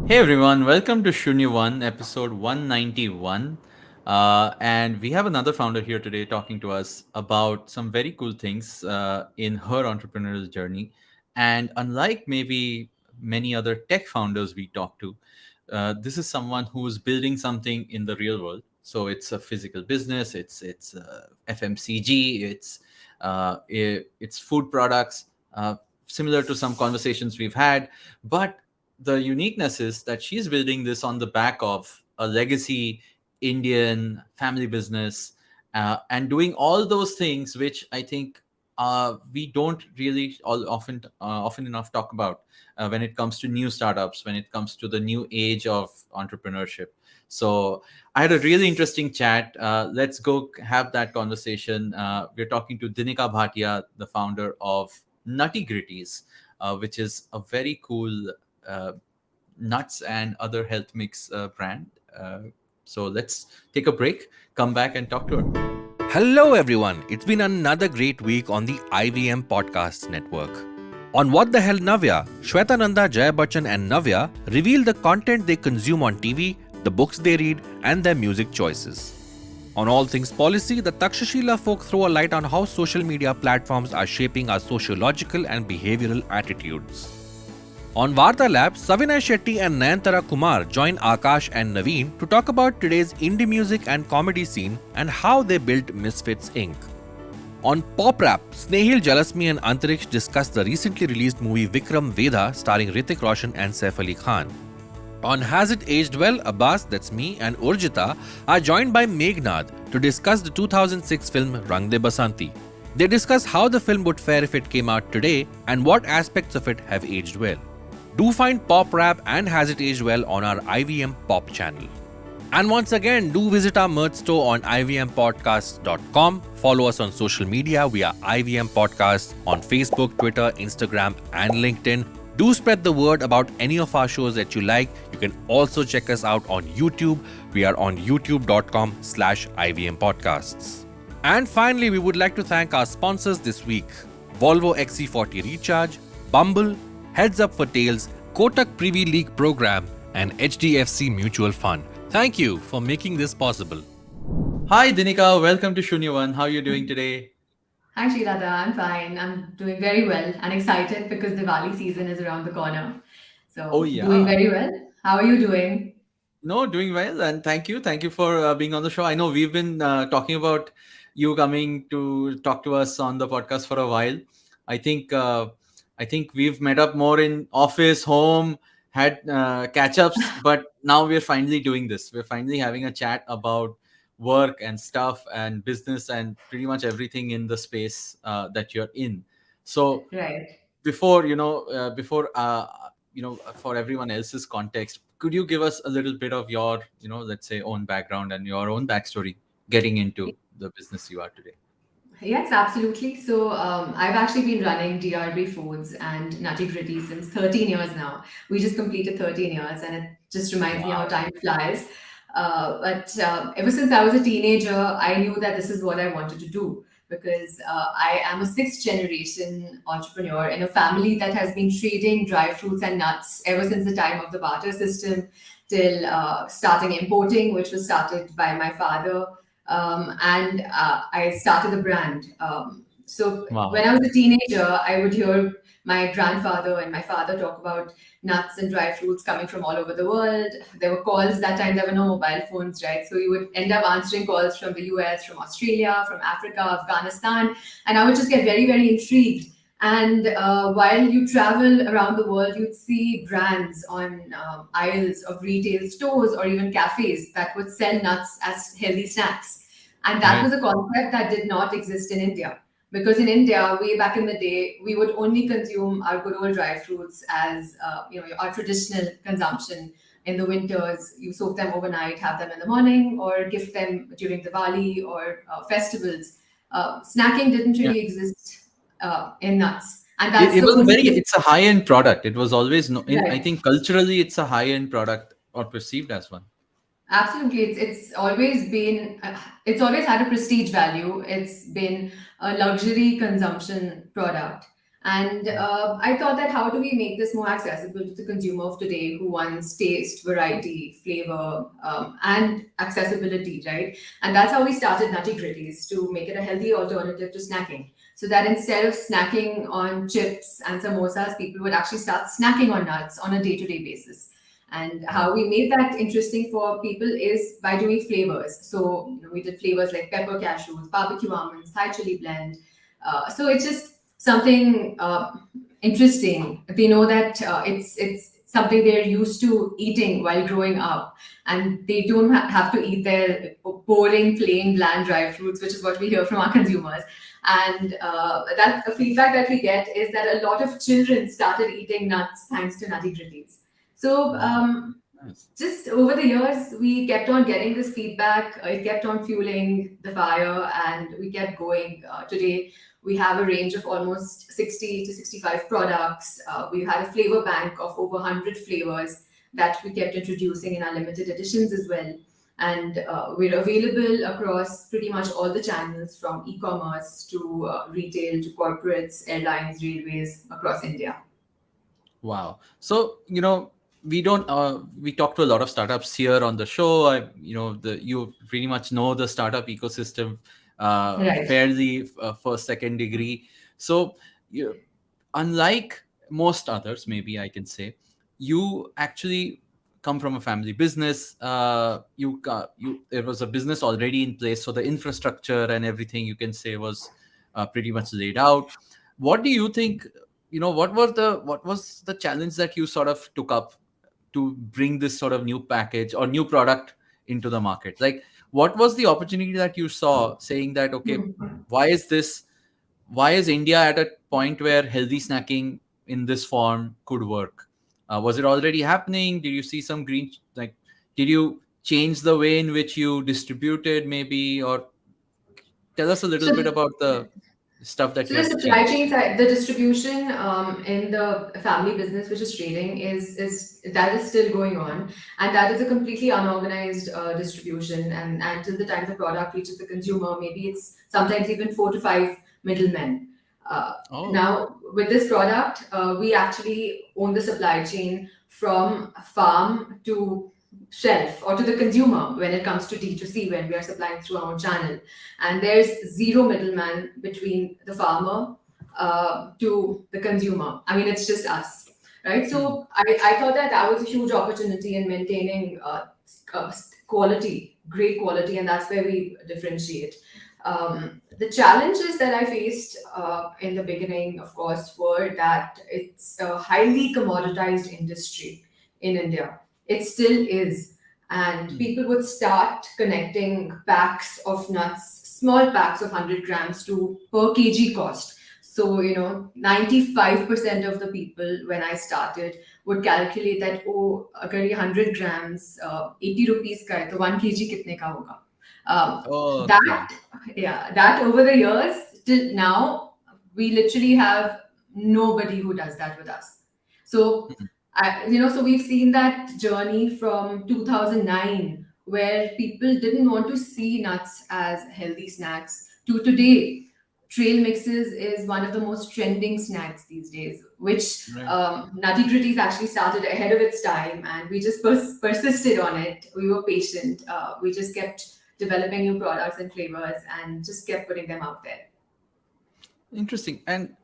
Hey everyone, welcome to Shunya One, episode 191. And we have another founder here today talking to us about some very cool things in her entrepreneurial journey. And unlike maybe many other tech founders we talk to, this is someone who's building something in the real world. So it's a physical business, it's FMCG, it's food products, similar to some conversations we've had, but the uniqueness is that she's building this on the back of a legacy Indian family business and doing all those things, which I think we don't really often enough talk about when it comes to new startups, when it comes to the new age of entrepreneurship. So I had a really interesting chat. Let's go have that conversation. We're talking to Dinika Bhatia, the founder of Nutty Gritties, which is a very cool uh, nuts and other health mix brand. So let's take a break, come back and talk to her. Hello, everyone. It's been another great week on the IVM Podcasts Network. On What the Hell Navya, Shwetananda, Jaya Bachchan, and Navya reveal the content they consume on TV, the books they read, and their music choices. On All Things Policy, the Takshashila folk throw a light on how social media platforms are shaping our sociological and behavioral attitudes. On Varta Lab, Savinay Shetty and Nayantara Kumar join Akash and Naveen to talk about today's indie music and comedy scene and how they built Misfits Inc. On Pop Rap, Snehil Jalasmi and Antariksh discuss the recently released movie Vikram Vedha starring Hrithik Roshan and Saif Ali Khan. On Has It Aged Well, Abbas, that's me, and Urjita are joined by Meghnad to discuss the 2006 film Rang De Basanti. They discuss how the film would fare if it came out today and what aspects of it have aged well. Do find Pop Rap and Has It Aged Well on our IVM Pop channel. And once again, do visit our merch store on ivmpodcast.com. Follow us on social media. We are IVM Podcasts on Facebook, Twitter, Instagram, and LinkedIn. Do spread the word about any of our shows that you like. You can also check us out on YouTube. We are on youtube.com/IVM Podcasts. And finally, we would like to thank our sponsors this week: Volvo XC40 Recharge, Bumble, Heads Up for Tails, Kotak Privy League Program, and HDFC Mutual Fund. Thank you for making this possible. Hi, Dinika. Welcome to Shunya One. How are you doing today? Hi Shilada, I'm fine. I'm doing very well and excited because Diwali season is around the corner. Oh, So, doing yeah. very well. How are you doing? No, doing well. And thank you. Thank you for being on the show. I know we've been talking about you coming to talk to us on the podcast for a while. I think I think we've met up more in office, home, had catch-ups, but now we're finally doing this. We're finally having a chat about work and stuff and business and pretty much everything in the space that you're in. So Right. before for everyone else's context, could you give us a little bit of your, let's say, own background and your own backstory getting into the business you are today? Yes, absolutely. So, I've actually been running DRB Foods and Nutty Gritty since 13 years now. We just completed 13 years, and it just reminds me how Wow. time flies. But ever since I was a teenager, I knew that this is what I wanted to do because I am a sixth generation entrepreneur in a family that has been trading dry fruits and nuts ever since the time of the barter system till starting importing, which was started by my father, and I started a brand. So when Wow. I was a teenager, I would hear my grandfather and my father talk about nuts and dry fruits coming from all over the world. There were calls that time, there were no mobile phones, right? So you would end up answering calls from the US, from Australia, from Africa, Afghanistan, and I would just get very, very intrigued. And while you travel around the world, you'd see brands on aisles of retail stores or even cafes that would sell nuts as healthy snacks. And that Right. was a concept that did not exist in India. Because in India, way back in the day, we would only consume our good old dry fruits as our traditional consumption. In the winters, you soak them overnight, have them in the morning, or gift them during Diwali or festivals. Snacking didn't Yeah. really exist in nuts, and that's It the was a only very, thing. it's a high end product. It was always no in, I Right. think culturally it's a high end product or perceived as one. Absolutely, it's always had a prestige value. It's been a luxury consumption product, And I thought that how do we make this more accessible to the consumer of today who wants taste, variety, flavor, and accessibility, right? And that's how we started Nutty Gritties, to make it a healthy alternative to snacking. So that instead of snacking on chips and samosas, people would actually start snacking on nuts on a day to day basis. And how we made that interesting for people is by doing flavors. So, we did flavors like pepper cashews, barbecue almonds, Thai chili blend. So it's just something interesting. They know that it's something they're used to eating while growing up, and they don't have to eat their boring, plain, bland dry fruits, which is what we hear from our consumers. And that the feedback that we get is that a lot of children started eating nuts thanks to Nutty Gritties. So Wow. Nice. just over the years, we kept on getting this feedback. It kept on fueling the fire, and we kept going. Today, we have a range of almost 60 to 65 products. We had a flavor bank of over 100 flavors that we kept introducing in our limited editions as well. And we're available across pretty much all the channels, from e commerce to retail to corporates, airlines, railways across India. Wow. So, we don't we talk to a lot of startups here on the show. You pretty much know the startup ecosystem Right. fairly first, second degree. So, you, unlike most others, maybe I can say, you actually come from a family business. There was a business already in place, so the infrastructure and everything, you can say, was pretty much laid out. What do you think? What was the challenge that you sort of took up to bring this sort of new package or new product into the market? Like, what was the opportunity that you saw, saying that, okay, why is this why is India at a point where healthy snacking in this form could work? Was it already happening? Did you see some did you change the way in which you distributed, maybe? Or tell us a little So bit about the stuff that So you the have supply changed. chain side, the distribution in the family business, which is trading, is that is still going on, and that is a completely unorganized distribution. And until the time the product reaches the consumer, maybe it's sometimes even 4 to 5 middlemen. Oh. Now, with this product, we actually own the supply chain from farm to shelf or to the consumer when it comes to D2C, when we are supplying through our own channel. And there's zero middleman between the farmer to the consumer. I mean, it's just us, right? Hmm. So I thought that that was a huge opportunity in maintaining quality, great quality, and that's where we differentiate. The challenges that I faced in the beginning, of course, were that it's a highly commoditized industry in India. It still is. And Hmm. people would start connecting packs of nuts, small packs of 100 grams to per kg cost. So, 95% of the people when I started would calculate that, oh, agar ye 100 grams, 80 rupees ka hai, to 1 kg kitne ka hoga? Okay. That, yeah, that over the years till now, we literally have nobody who does that with us. So, Hmm. so we've seen that journey from 2009, where people didn't want to see nuts as healthy snacks, to today. Trail mixes is one of the most trending snacks these days, which Right. Nutty Gritties actually started ahead of its time, and we just persisted on it. We were patient. We just kept developing new products and flavors and just kept putting them out there. Interesting. And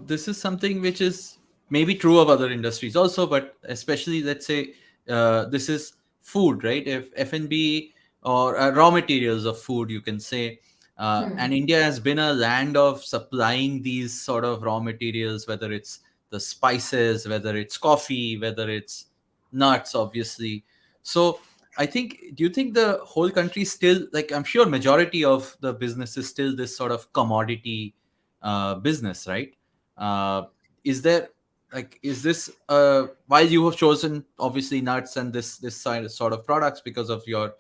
this is something which is maybe true of other industries also, but especially, let's say, this is food, right? If F&B or raw materials of food, you can say. And Hmm. India has been a land of supplying these sort of raw materials, whether it's the spices, whether it's coffee, whether it's nuts, obviously. So I think, do you think the whole country still, like, I'm sure majority of the business is still this sort of commodity business, right? Uh, is there, is this while you have chosen obviously nuts and this sort of products because of your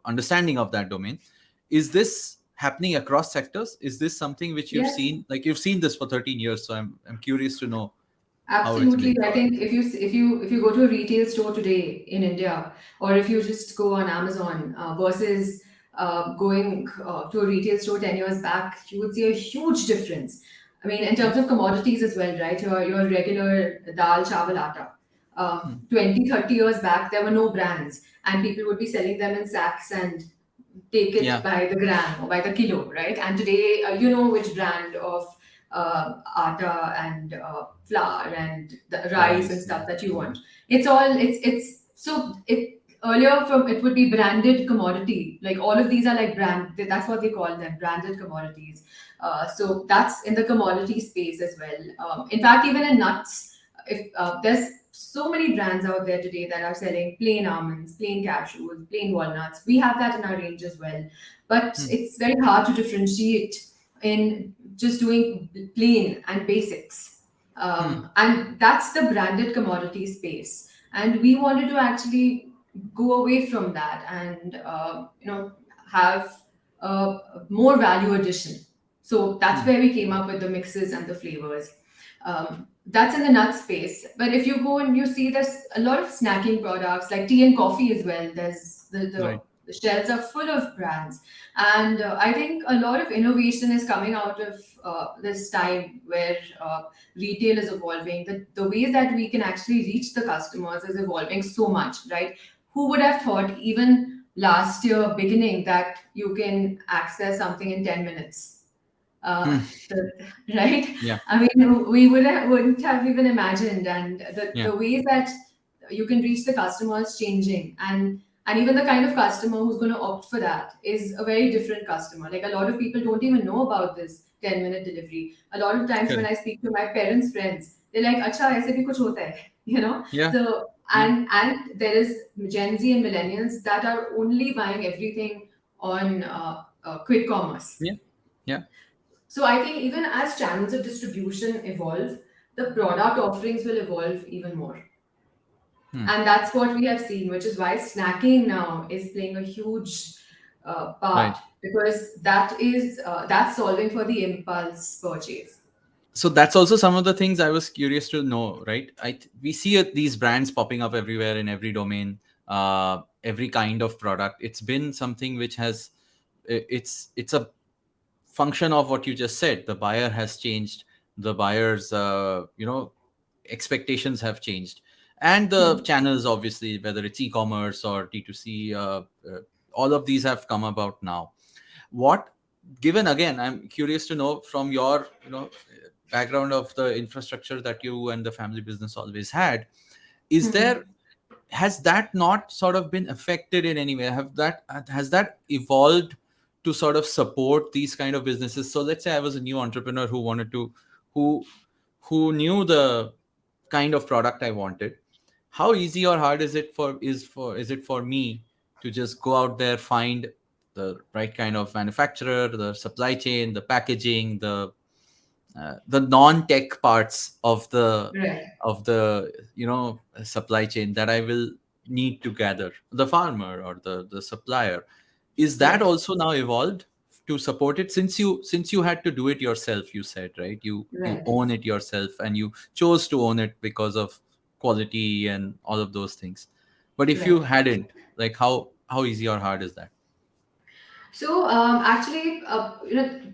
understanding of that domain, is this happening across sectors? Is this something which you've Yes. seen, like you've seen this for 13 years, so I'm curious to know how it's Absolutely. being I brought. think if you go to a retail store today in India, or if you just go on Amazon versus going to a retail store 10 years back, you would see a huge difference. I mean, in terms of commodities as well, right? Your regular dal, chawal, atta. 20, 30 years back, there were no brands, and people would be selling them in sacks and take it Yeah. by the gram or by the kilo, right? And today, you know which brand of atta and flour and the rice and Rice. stuff that you want. It's all it's so it earlier from it would be branded commodity. Like all of these are like brand. That's what they call them, branded commodities. So that's in the commodity space as well. In fact, even in nuts, if there's so many brands out there today that are selling plain almonds, plain cashews, plain walnuts. We have that in our range as well. But Hmm. it's very hard to differentiate in just doing plain and basics. Hmm. And that's the branded commodity space. And we wanted to actually go away from that and have more value addition. So that's Hmm. where we came up with the mixes and the flavors. That's in the nut space. But if you go and you see there's a lot of snacking products like tea and coffee as well. There's Right. the shelves are full of brands, and I think a lot of innovation is coming out of this time where retail is evolving. The ways that we can actually reach the customers is evolving so much, right? Who would have thought even last year beginning that you can access something in 10 minutes? Hmm. The, right? Yeah. I mean, we wouldn't have even imagined, and Yeah. the ways that you can reach the customer is changing, and even the kind of customer who's going to opt for that is a very different customer. Like a lot of people don't even know about this 10-minute delivery. A lot of times when Correct. I speak to my parents' friends, they're like, "Acha, aise bhi kuch hota hai," you know. Yeah. So Yeah. and there is Gen Z and millennials that are only buying everything on quick commerce. Yeah. Yeah. So I think even as channels of distribution evolve, the product offerings will evolve even more. Hmm. And that's what we have seen, which is why snacking now is playing a huge part, Right. because that's solving for the impulse purchase. So that's also some of the things I was curious to know, right? We see these brands popping up everywhere in every domain, every kind of product. It's been something which has, it's a function of what you just said. The buyer has changed, the buyer's expectations have changed, and the Hmm. channels, obviously, whether it's e-commerce or D2C, all of these have come about now. What, given, again, I'm curious to know from your background of the infrastructure that you and the family business always had, is Hmm. there, has that not sort of been affected in any way? Has that evolved to sort of support these kind of businesses? So let's say I was a new entrepreneur who wanted to, who who knew the kind of product I wanted. How easy or hard is it for me to just go out there, find the right kind of manufacturer, the supply chain, the packaging, the non-tech parts Right, of the supply chain that I will need to gather, the farmer or the supplier? Is that right, also now evolved to support it, since you had to do it yourself? You said, right, you right, own it yourself, and you chose to own it because of quality and all of those things. But if you right. hadn't, like, how easy or hard is that? So actually,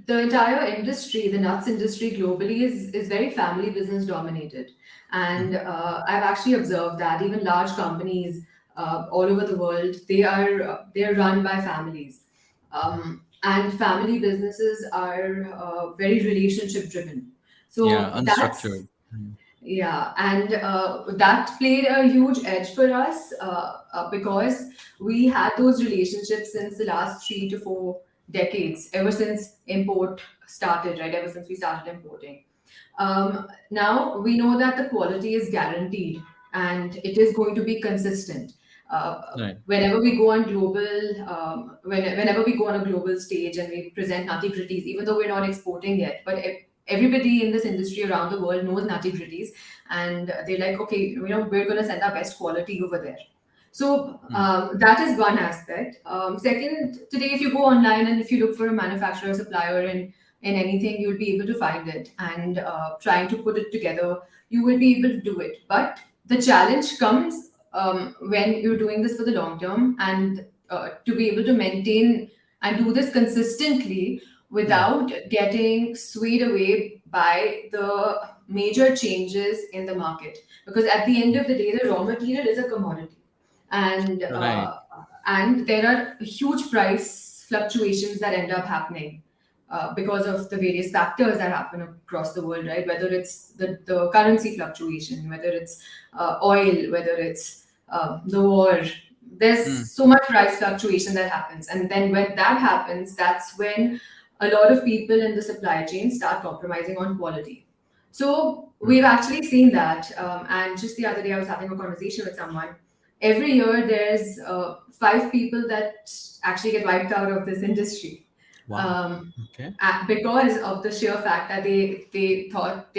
the entire industry, the nuts industry globally, is very family business dominated, and Mhm. I've actually observed that even large companies all over the world, they are run by families, and family businesses are very relationship driven. Yeah, So that's unstructured. Mhm. yeah, and that played a huge edge for us because we had those relationships since the last 3 to 4 decades, ever since import started, right? Ever since we started importing. Now we know that the quality is guaranteed and it is going to be consistent. Right. Whenever we go on whenever we go on a global stage and we present Nutty Gritties, even though we're not exporting yet, but everybody in this industry around the world knows Nutty Gritties, and they're like, okay, we're going to send our best quality over there. So Mm. that is one aspect. Second, today if you go online and if you look for a manufacturer or supplier in anything, you'll be able to find it, and trying to put it together, you will be able to do it. But the challenge comes when you're doing this for the long term, and to be able to maintain and do this consistently Mm. without getting swayed away by the major changes in the market, because at the end of the day, the raw material is a commodity, and Right. there are huge price fluctuations that end up happening because of the various factors that happen across the world, right? Whether it's the currency fluctuation, whether it's oil, whether it's the war. There's Hmm. so much price fluctuation that happens. And then when that happens, that's when a lot of people in the supply chain start compromising on quality. So Hmm. we've actually seen that. And just the other day, I was having a conversation with someone. Every year, there's 5 people that actually get wiped out of this industry, Wow. um, Okay. because of the sheer fact that they thought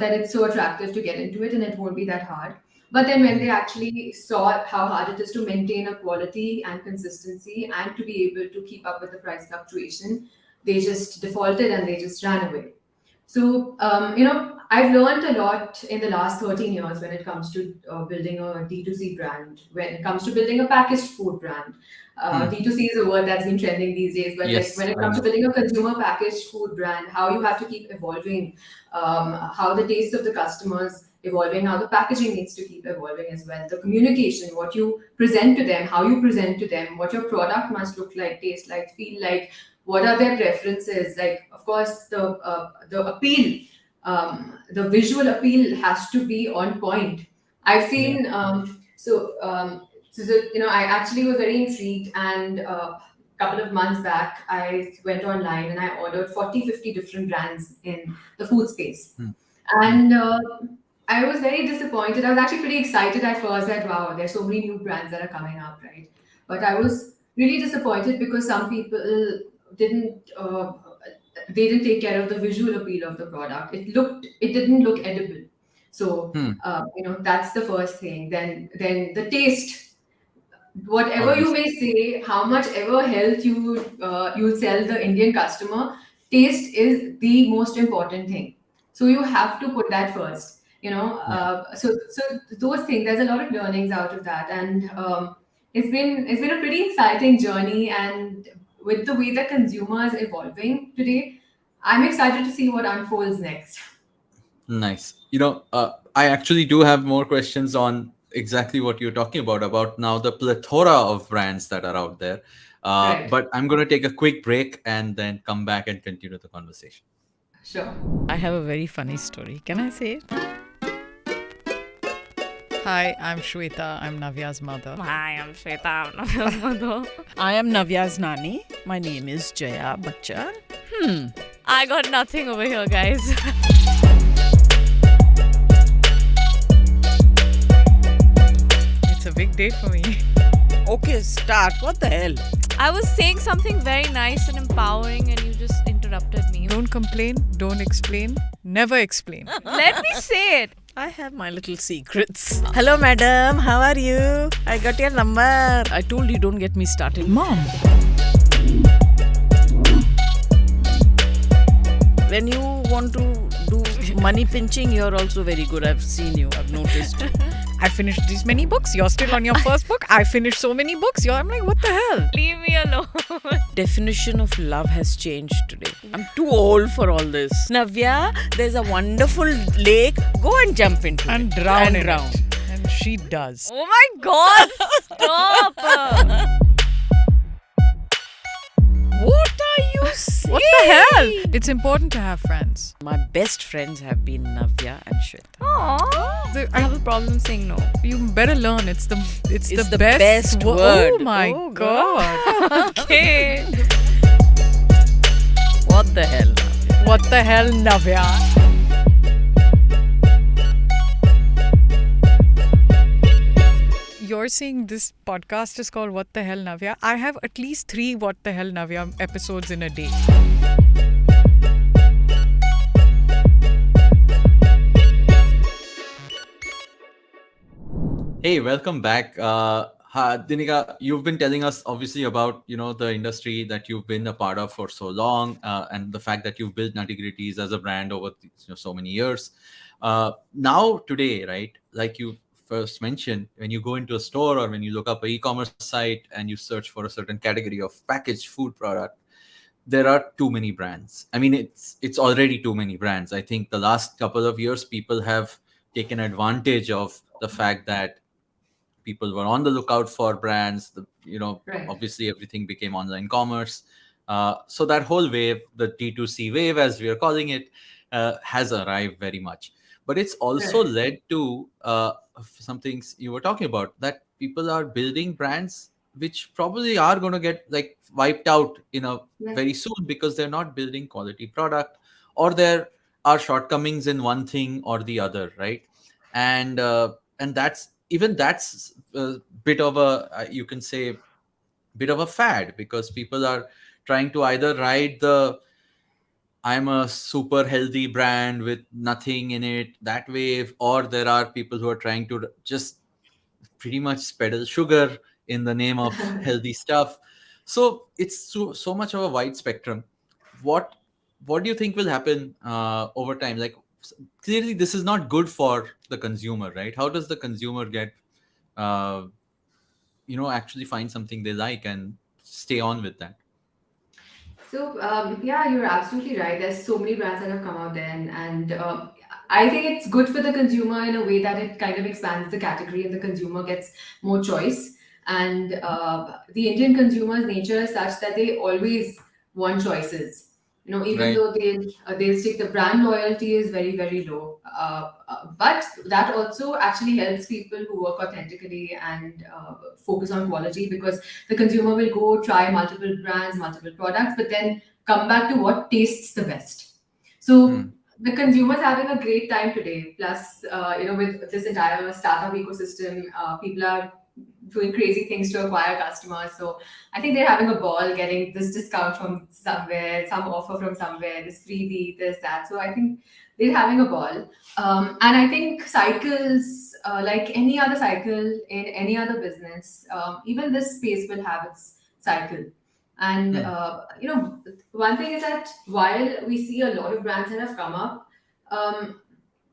that it's so attractive to get into it and it won't be that hard. But then when Hmm. they actually saw how hard it is to maintain a quality and consistency and to be able to keep up with the price fluctuation, they just defaulted and they just ran away. So, I've learned a lot in the last 13 years when it comes to building a D2C brand, when it comes to building a packaged food brand. Hmm. D2C is a word that's been trending these days, but like Yes, when it I comes to know. building a consumer packaged food brand, how you have to keep evolving, how the taste of the customers evolving, how the packaging needs to keep evolving as well, the communication, what you present to them, how you present to them, what your product must look like, taste like, feel like, what are their preferences, like of course the appeal, the visual appeal has to be on point. I've Yeah. seen I actually was very intrigued, and a couple of months back I went online and I ordered 40-50 different brands in the food space. Hmm. Hmm. And I was very disappointed. I was actually pretty excited at first that wow, there's so many new brands that are coming up, right? But I was really disappointed because some people didn't they didn't take care of the visual appeal of the product. It didn't look edible. So Hmm. that's the first thing. Then the taste, whatever you Obviously. may say, how much ever health you sell the Indian customer, taste is the most important thing. So you have to put that first. Yeah. So those things. There's a lot of learnings out of that, and it's been a pretty exciting journey. And with the way that consumer is evolving today, I'm excited to see what unfolds next. Nice. I actually do have more questions on exactly what you're talking about now the plethora of brands that are out there. Right. But I'm going to take a quick break and then come back and continue the conversation. Sure. I have a very funny story. Can I say it? Hi, I'm Shweta. I'm Navya's mother. Hi, I'm Shweta. I'm Navya's mother. I am Navya's nanny. My name is Jaya Bachchan. I got nothing over here, guys. It's a big day for me. Okay, start. What the hell? I was saying something very nice and empowering, and you just interrupted me. Don't complain. Don't explain. Never explain. Let me say it. I have my little secrets. Hello, madam. How are you? I got your number. I told you don't get me started. Mom. When you want to do money pinching, you're also very good. I've seen you. I've noticed. I finished these many books. You're still on your first book. I finished so many books. I'm like, what the hell? Leave me alone. Definition of love has changed today. I'm too old for all this. Navya, there's a wonderful lake. Go and jump into And it. drown and in drown. it. And she does. Oh my god, stop. What are you saying? What the hell? It's important to have friends. My best friends have been Navya and Shweta. Aww. I have a problem saying no. You better learn. It's the the best, best word. Oh my Oh, god. Okay. What the hell? What the hell, Navya? You're saying this podcast is called What the Hell, Navya? I have at least 3 What the Hell, Navya episodes in a day. Hey, welcome back. Dinika, you've been telling us obviously about the industry that you've been a part of for so long, and the fact that you've built Nutty Gritties as a brand over so many years. Now today, right? Like you first mentioned, when you go into a store or when you look up an e-commerce site and you search for a certain category of packaged food product, there are too many brands. I mean, it's already too many brands. I think the last couple of years people have taken advantage of the fact that people were on the lookout for brands. Right. Obviously everything became online commerce. So that whole wave, the D2C wave as we are calling it, has arrived very much. But it's also Right. led to some things you were talking about, that people are building brands which probably are going to get like wiped out Yes. very soon, because they're not building quality product, or there are shortcomings in one thing or the other, right? And that's a bit of a, you can say, bit of a fad, because people are trying to either ride the I'm a super healthy brand with nothing in it that wave, or there are people who are trying to just pretty much peddle sugar in the name of healthy stuff. So it's so much of a wide spectrum. What what do you think will happen over time? Like, clearly this is not good for the consumer, right? How does the consumer get uh, actually find something they like and stay on with that? So yeah, you're absolutely right. There's so many brands that have come out then, and I think it's good for the consumer in a way that it kind of expands the category, and the consumer gets more choice. And the Indian consumer's nature is such that they always want choices. Even Right. though they'll stick, the brand loyalty is very very low. But that also actually helps people who work authentically and focus on quality, because the consumer will go try multiple brands, multiple products, but then come back to what tastes the best. So Hmm. the consumer's having a great time today. Plus, with this entire startup ecosystem, people are doing crazy things to acquire customers. So I think they're having a ball getting this discount from somewhere, some offer from somewhere, this freebie, this, that. So I think they're having a ball. And I think cycles, like any other cycle in any other business, even this space will have its cycle. And Hmm. one thing is that while we see a lot of brands that have come up, um,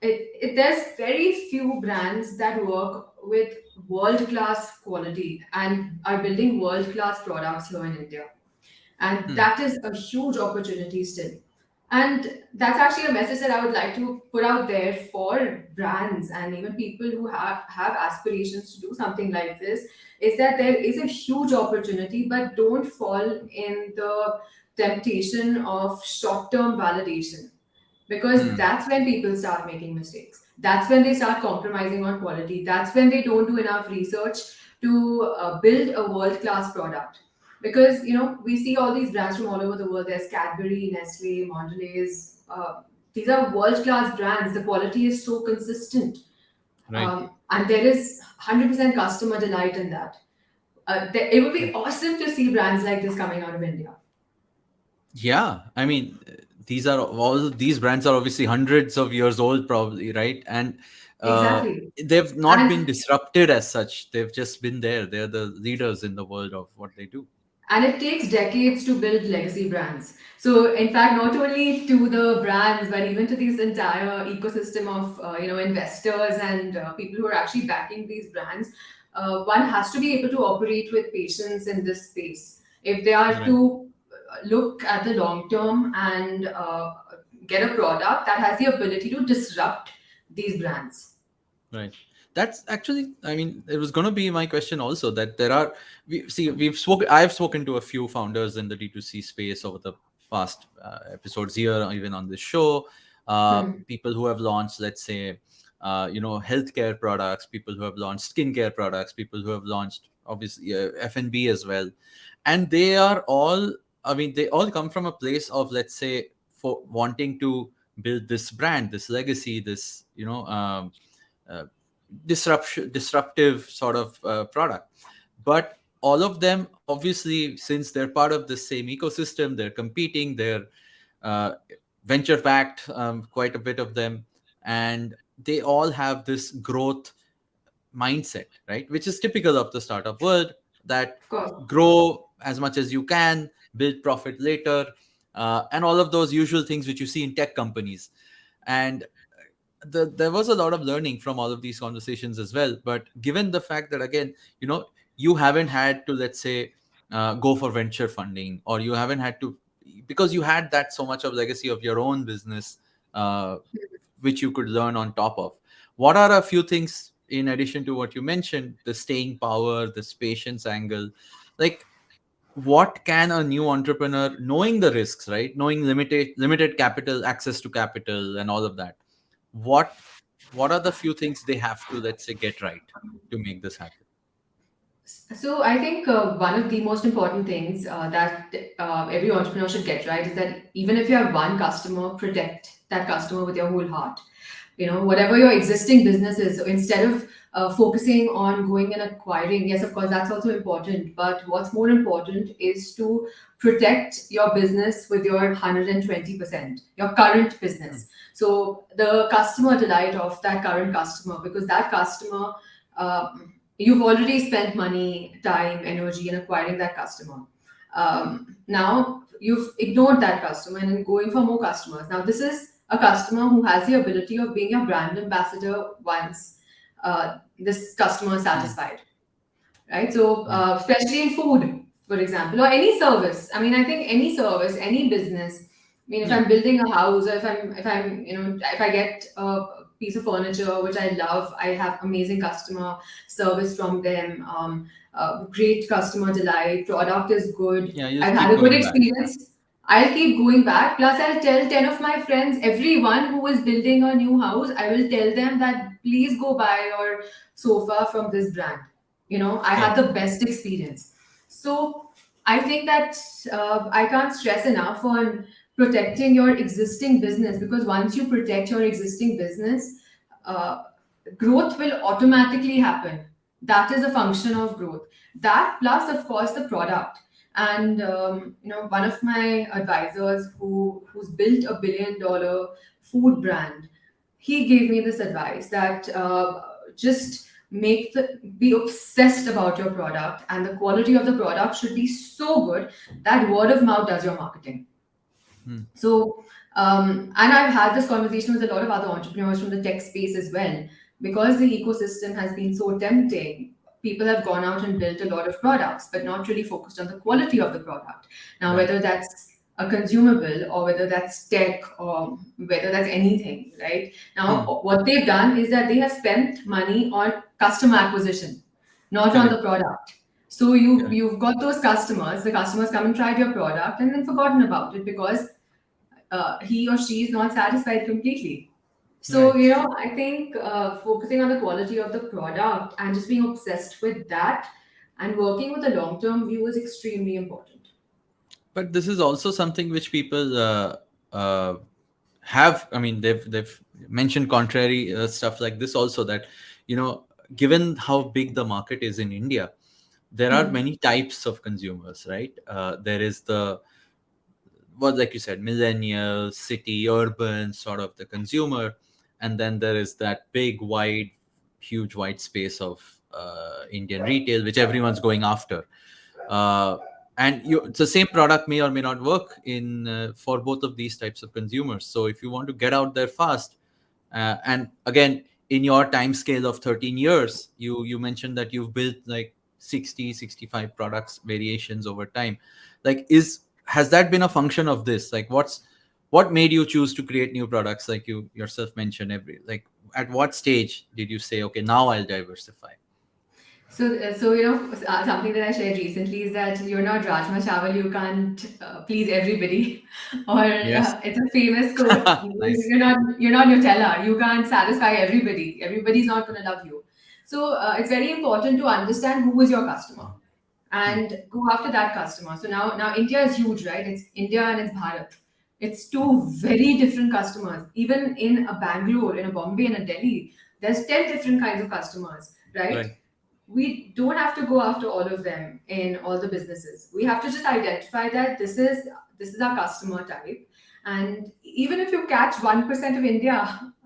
there's very few brands that work with world class quality and are building world class products here in India. And Hmm. that is a huge opportunity still. And that's actually a message that I would like to put out there for brands and even people who have aspirations to do something like this, is that there is a huge opportunity, but don't fall in the temptation of short term validation, because Hmm. that's when people start making mistakes. That's when they start compromising on quality. That's when they don't do enough research to build a world class product. Because we see all these brands from all over the world. There's Cadbury, Nestle, Mondelez. These are world class brands. The quality is so consistent, Right. and there is 100% customer delight in that. It would be awesome to see brands like this coming out of India. Yeah, I mean, these brands are obviously hundreds of years old, probably, right? And Exactly. they've not been And disrupted as such. They've just been there. They're the leaders in the world of what they do. it takes decades to build legacy brands. So in fact, not only to the brands, but even to this entire ecosystem of investors and people who are actually backing these brands, one has to be able to operate with patience in this space if they are Right. to look at the long term and get a product that has the ability to disrupt these brands. Right. That's actually, I mean, it was going to be my question also, that I've spoken to a few founders in the D2C space over the past episodes here, or even on this show. Hmm. People who have launched, let's say, healthcare products, people who have launched skincare products, people who have launched, obviously, F&B as well. And they are all, I mean, they all come from a place of, let's say, for wanting to build this brand, this legacy, this, uh, disruptive sort of product. But all of them, obviously, since they're part of the same ecosystem, they're competing, they're uh, venture backed, quite a bit of them, and they all have this growth mindset, right? Which is typical of the startup world, that Of course. grow as much as you can, build profit later, and all of those usual things which you see in tech companies. And there was a lot of learning from all of these conversations as well. But given the fact that, again, you haven't had to, let's say, go for venture funding, or you haven't had to because you had that so much of legacy of your own business, uh, which you could learn on top of. What are a few things in addition to what you mentioned, the staying power, this patience angle? Like, what can a new entrepreneur, knowing the risks, right, knowing limited capital, access to capital, and all of that, what what are the few things they have to, let's say, get right to make this happen? So I think one of the most important things that every entrepreneur should get right is that even if you have one customer, protect that customer with your whole heart. Whatever your existing business is, so instead of focusing on going and acquiring, yes, of course, that's also important. But what's more important is to protect your business with your 120%, your current business. So the customer delight of that current customer, because that customer, you've already spent money, time, energy in acquiring that customer. Now you've ignored that customer and then going for more customers. Now this is a customer who has the ability of being your brand ambassador once this customer is satisfied, right? So especially in food, for example, or any service. I mean, I think any service, any business. I mean, if Yeah. I'm building a house, or if I'm if I get a piece of furniture which I love, I have amazing customer service from them. Great customer delight, product is good, Yeah, you I've just had keep a good going back. experience. I'll keep going back. Plus, I'll tell 10 of my friends, everyone who is building a new house, I will tell them that please go buy your sofa from this brand. I had Correct. the best experience. So I think that I can't stress enough on protecting your existing business, because once you protect your existing business, uh, growth will automatically happen. That is a function of growth. That plus, of course, the product. And one of my advisors who's built a $1 billion food brand, he gave me this advice that just be obsessed about your product, and the quality of the product should be so good that word of mouth does your marketing. Hmm. So, and I've had this conversation with a lot of other entrepreneurs from the tech space as well. Because the ecosystem has been so tempting, people have gone out and built a lot of products, but not really focused on the quality of the product. Now, Right. whether that's a consumable, or whether that's tech, or whether that's anything, right? Hmm. Now, what they've done is that they have spent money on customer acquisition, not on Correct. the product. So you Correct. you've got those customers. The customers come and tried your product and then forgotten about it because he or she is not satisfied completely. So, Right. I think focusing on the quality of the product and just being obsessed with that and working with a long term view is extremely important. But this is also something which people uh, have. I mean, they've mentioned contrary stuff like this also, that you know given how big the market is in India, there are Hmm. many types of consumers, right? There is the, what, like you said, millennial, city, urban sort of the consumer, and then there is that big wide, huge white space of Indian retail which everyone's going after. uh, and the same product may or may not work in for both of these types of consumers. So if you want to get out there fast, and again, in your time scale of 13 years, you mentioned that you've built like 60-65 products variations over time. Like, is has that been a function of this? Like, what made you choose to create new products, like you yourself mentioned? At what stage did you say, okay, now I'll diversify? So something that I shared recently is that you're not Rajma Chawal, you can't please everybody. Or Yes. it's a famous quote: Nice. you're not Nutella, you can't satisfy everybody. Everybody's not going to love you. So it's very important to understand who is your customer Hmm. and go after that customer. So now India is huge, right? It's India and it's Bharat. It's two very different customers. Even in a Bangalore, in a Bombay, in a Delhi, there's 10 different kinds of customers, right? Right. We don't have to go after all of them in all the businesses. We have to just identify that this is our customer type. And even if you catch 1% of India,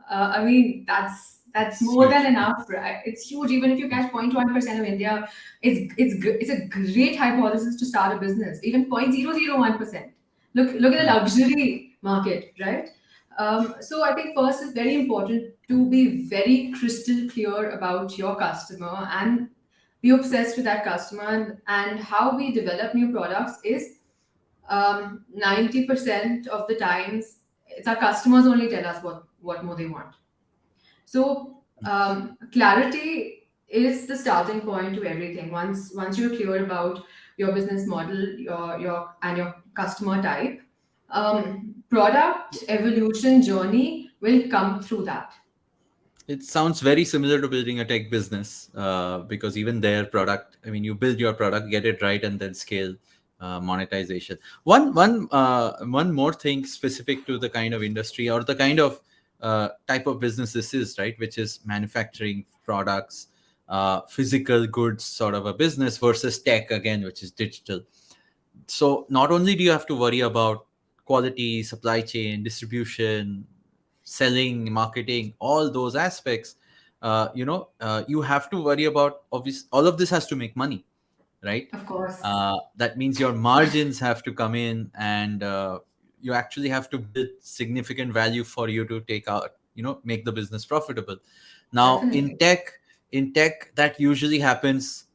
I mean, that's It's more than huge. enough, right? It's huge. Even if you catch 0.1% of India, it's a great hypothesis to start a business. Even 0.001%. Look at the Hmm. luxury market, right? So I think first it's very important to be very crystal clear about your customer and be obsessed with that customer. And how we develop new products is 90% of the times it's our customers only tell us what more they want. So clarity is the starting point to everything. Once you're clear about your business model, your customer type, product evolution journey will come through that. It sounds very similar to building a tech business, because even their product, I mean, you build your product, get it right, and then scale monetization. One more thing specific to the kind of industry or the kind of type of business this is, right? Which is manufacturing products, physical goods sort of a business versus tech again, which is digital. So not only do you have to worry about quality, supply chain, distribution, selling, marketing, all those aspects, you have to worry about, obvious, all of this has to make money, right? Of course. That means your margins have to come in, and you actually have to build significant value for you to take out, make the business profitable. Now Definitely. in tech that usually happens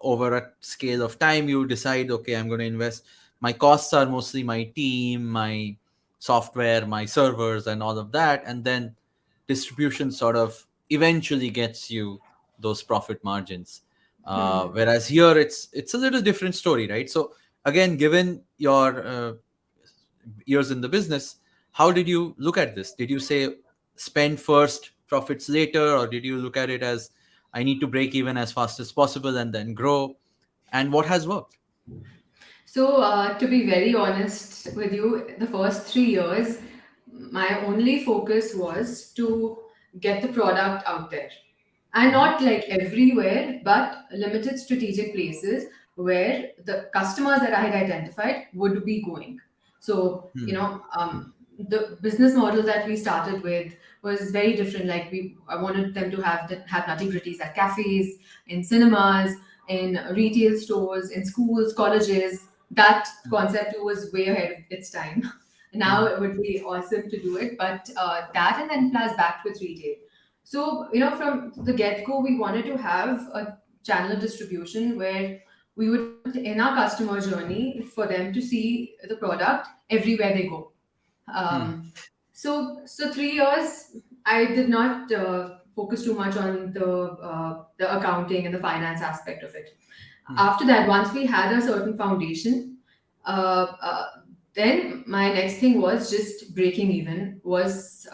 over a scale of time. You decide, okay, I'm going to invest, my costs are mostly my team, my software, my servers, and all of that, and then distribution sort of eventually gets you those profit margins. Whereas here it's a little different story, right? So again, given your years in the business, how did you look at this? Did you say spend first, profits later, or did you look at it as, I need to break even as fast as possible and then grow? And what has worked? So, to be very honest with you, the first 3 years, my only focus was to get the product out there. And Mhm. not like everywhere, but limited strategic places where the customers that I had identified would be going. So, Hmm. the business model that we started with was very different. Like I wanted them to have nutty gritties at cafes, in cinemas, in retail stores, in schools, colleges. That concept was way ahead of its time. Now Hmm. it would be awesome to do it, but that and then plus backed with retail. So, from the get go, we wanted to have a channel of distribution where we would put in our customer journey for them to see the product everywhere they go. Hmm. So 3 years, I did not focus too much on the accounting and the finance aspect of it. Hmm. After that, once we had a certain foundation, uh, uh, then my next thing was just breaking even was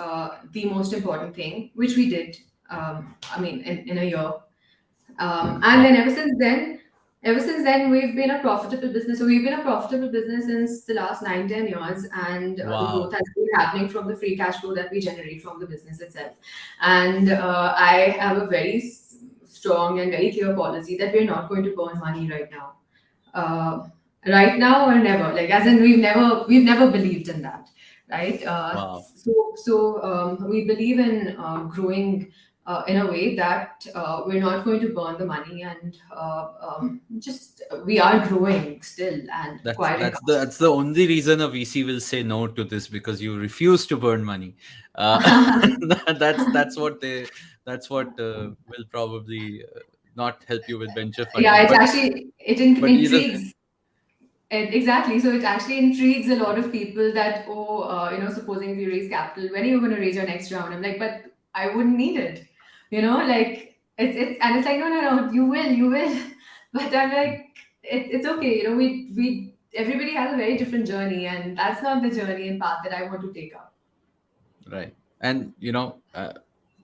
the most important thing, which we did. I mean, in a year, and Wow. then ever since then, we've been a profitable business. So we've been a profitable business since the last 9, 10 years, and the growth Wow. has been happening from the free cash flow that we generate from the business itself. And I have a very strong and very clear policy that we're not going to burn money right now. Uh, right now or never. Like as in we've never believed in that, right? Wow. We believe in growing in a way that we're not going to burn the money, and just we are growing still and That's acquiring that's the customers. that's the only reason a VC will say no to this, because you refuse to burn money. Uh, that's what will probably not help you with venture Yeah, funding. it But either intrigues. Exactly. So it actually intrigues a lot of people that, supposing if you raise capital, when are you going to raise your next round? I'm like, but I wouldn't need it. Like and it's like, no, no, no, you will. But I'm like, it's okay. Everybody has a very different journey, and that's not the journey and path that I want to take up. right. And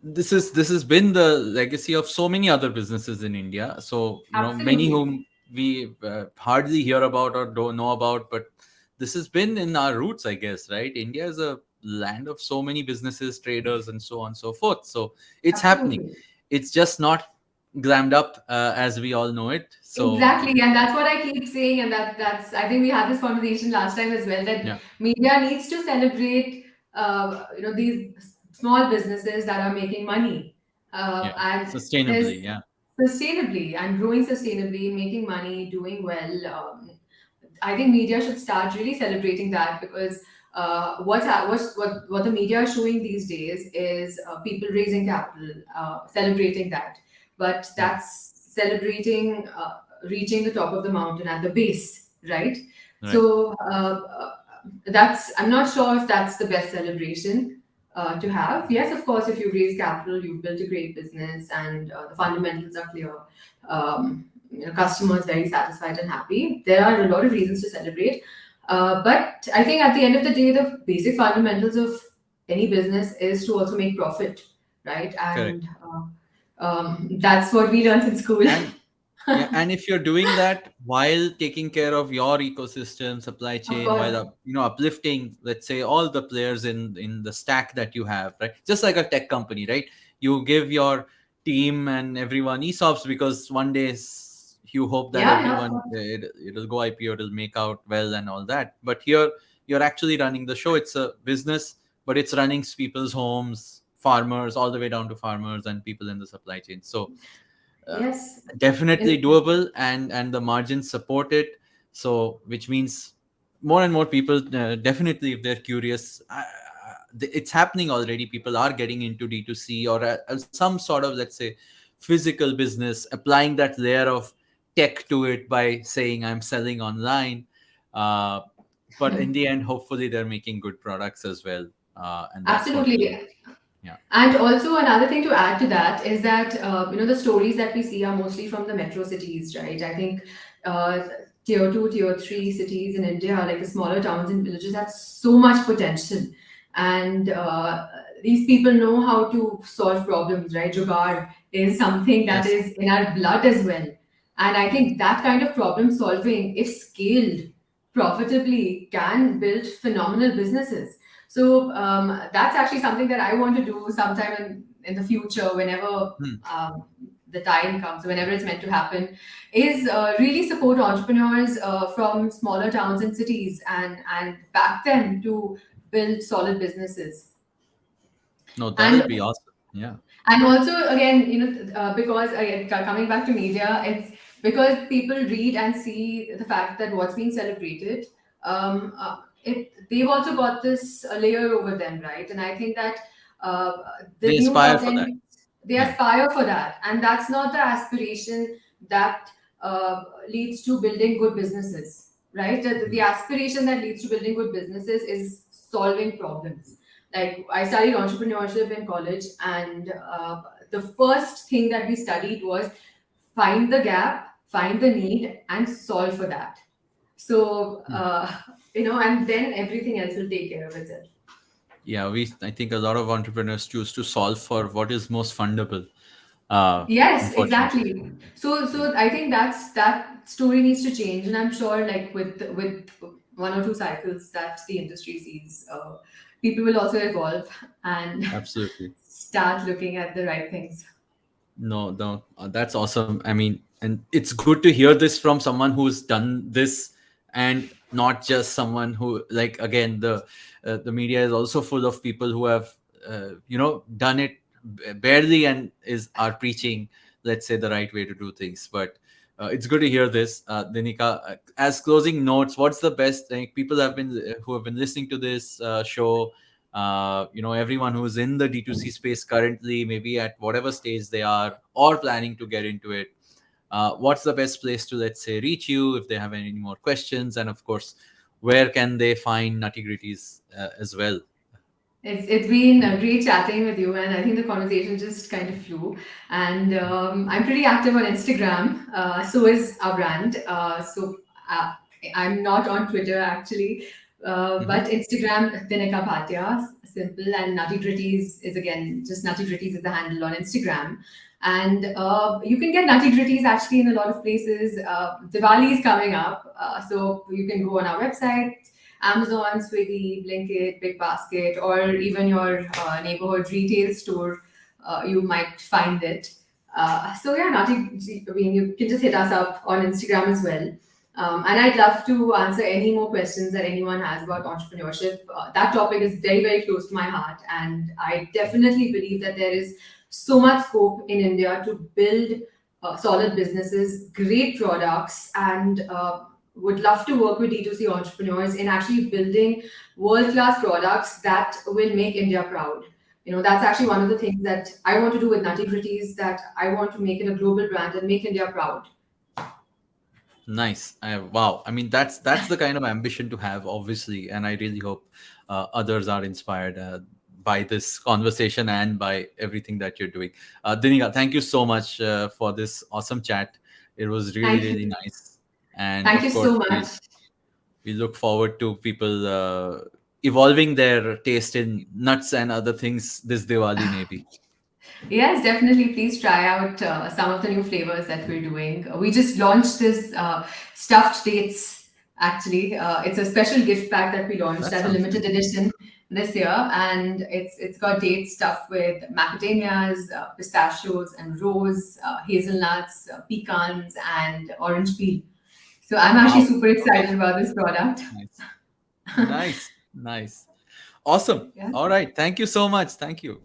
this has been the legacy of so many other businesses in India. So many Absolutely. whom we hardly hear about or don't know about, but this has been in our roots, I guess. Right? India is a land of so many businesses, traders, and so on and so forth. So it's happening. Absolutely. It's just not glammed up as we all know it. So Exactly, and that's what I keep saying, and that's I think we had this conversation last time as well that yeah, media needs to celebrate these small businesses that are making money, yeah, and there's sustainably. Yeah, sustainably and growing sustainably, making money, doing well. I think media should start really celebrating that because what the media is showing these days is people raising capital, celebrating that, but Hmm. that's celebrating reaching the top of the mountain at the base, right? Right. So that's, I'm not sure if that's the best celebration to have. Yes, of course, if you raise capital, you've built a great business, and the fundamentals are clear. Customers very satisfied and happy. There are a lot of reasons to celebrate. But I think at the end of the day, the basic fundamentals of any business is to also make profit, right? Correct. And that's what we learned in school. And yeah, and if you're doing that while taking care of your ecosystem, supply Of chain, while course. uplifting, let's say, all the players in the stack that you have, right? Just like a tech company, right? You give your team and everyone ESOPs because one day you hope that Yeah, yeah, of everyone course. it'll go IPO, it'll make out well and all that. But here you're actually running the show. It's a business, but it's running people's homes, farmers, all the way down to farmers and people in the supply chain. So uh, Yes. definitely In- doable, and the margins support it, so which means more and more people, definitely, if they're curious, it's happening already. People are getting into D2C, or some sort of, let's say, physical business, applying that layer of tech to it by saying I'm selling online. uh, but in the end, hopefully they're making good products as well, and that's what we, Absolutely. yeah. And also another thing to add to that is that the stories that we see are mostly from the metro cities, right? I think uh, tier two, tier three cities in India, like the smaller towns and villages, have so much potential, and these people know how to solve problems, right? Jugaad is something that Yes. is in our blood as well, and I think that kind of problem solving, if scaled profitably, can build phenomenal businesses. So that's actually something that I want to do sometime in the future, whenever Hmm. the time comes, whenever it's meant to happen, is really support entrepreneurs from smaller towns and cities, and back them to build solid businesses. No, that'll And be awesome. Yeah. and also, again, because again, coming back to media, it's because people read and see the fact that what's being celebrated. They've also got this layer over them, right? And I think that uh, the They new aspire for that. content, they Yeah. aspire for that, and that's not the aspiration that leads to building good businesses, right? The aspiration that leads to building good businesses is solving problems. Like, I studied entrepreneurship in college, and the first thing that we studied was find the gap, find the need, and solve for that. So Hmm. and then everything else will take care of itself. Yeah, I think a lot of entrepreneurs choose to solve for what is most fundable, Yes, unfortunately. exactly. So Yeah. so I think that story needs to change, and I'm sure, like, with one or two cycles that the industry sees, people will also evolve and Absolutely. start looking at the right things. No, no, that's awesome. I mean, and it's good to hear this from someone who's done this, and not just someone who, like, again, the media is also full of people who have, done it barely, and are preaching, let's say, the right way to do things. But it's good to hear this, Dinika. As closing notes, what's the best? Like, people who have been listening to this show, everyone who's in the D2C space currently, maybe at whatever stage they are, or planning to get into it, what's the best place to, let's say, reach you if they have any more questions? And of course, where can they find Nutty Gritties as well? It's been great chatting with you, and I think the conversation just kind of flew. And I'm pretty active on Instagram. So is our brand. Uh, I'm not on Twitter actually, Hmm. but Instagram, Dinika Bhatia, simple, and Nutty Gritties is, again, just Nutty Gritties is the handle on Instagram. And you can get Nutty Gritties actually in a lot of places. Diwali is coming up, so you can go on our website, Amazon, Swiggy, Blinkit, Big Basket, or even your neighborhood retail store. You might find it. So yeah, Nati, I mean, you can just hit us up on Instagram as well. And I'd love to answer any more questions that anyone has about entrepreneurship. That topic is very, very close to my heart, and I definitely believe that there is so much scope in India to build solid businesses, great products, and would love to work with D2C entrepreneurs in actually building world class products that will make India proud. That's actually one of the things that I want to do with Nutty Gritties, that I want to make it a global brand and make India proud. Nice. Wow. I mean, that's the kind of ambition to have, obviously, and I really hope others are inspired by this conversation and by everything that you're doing. Dinika, thank you so much for this awesome chat. It was really, Thank really you. nice, and Thank of you course, so much. we look forward to people evolving their taste in nuts and other things this Diwali, maybe. Yes, definitely. Please try out some of the new flavors that we're doing. We just launched this stuffed dates. Actually, it's a special gift pack that we launched That as a sounds limited great. edition this year, and it's got dates stuffed with macadamias, pistachios, and rose, hazelnuts, pecans, and orange peel. So I'm actually Wow. super Okay. excited about this product. Nice. Nice. Nice. Awesome. Yeah. All right. Thank you so much. Thank you.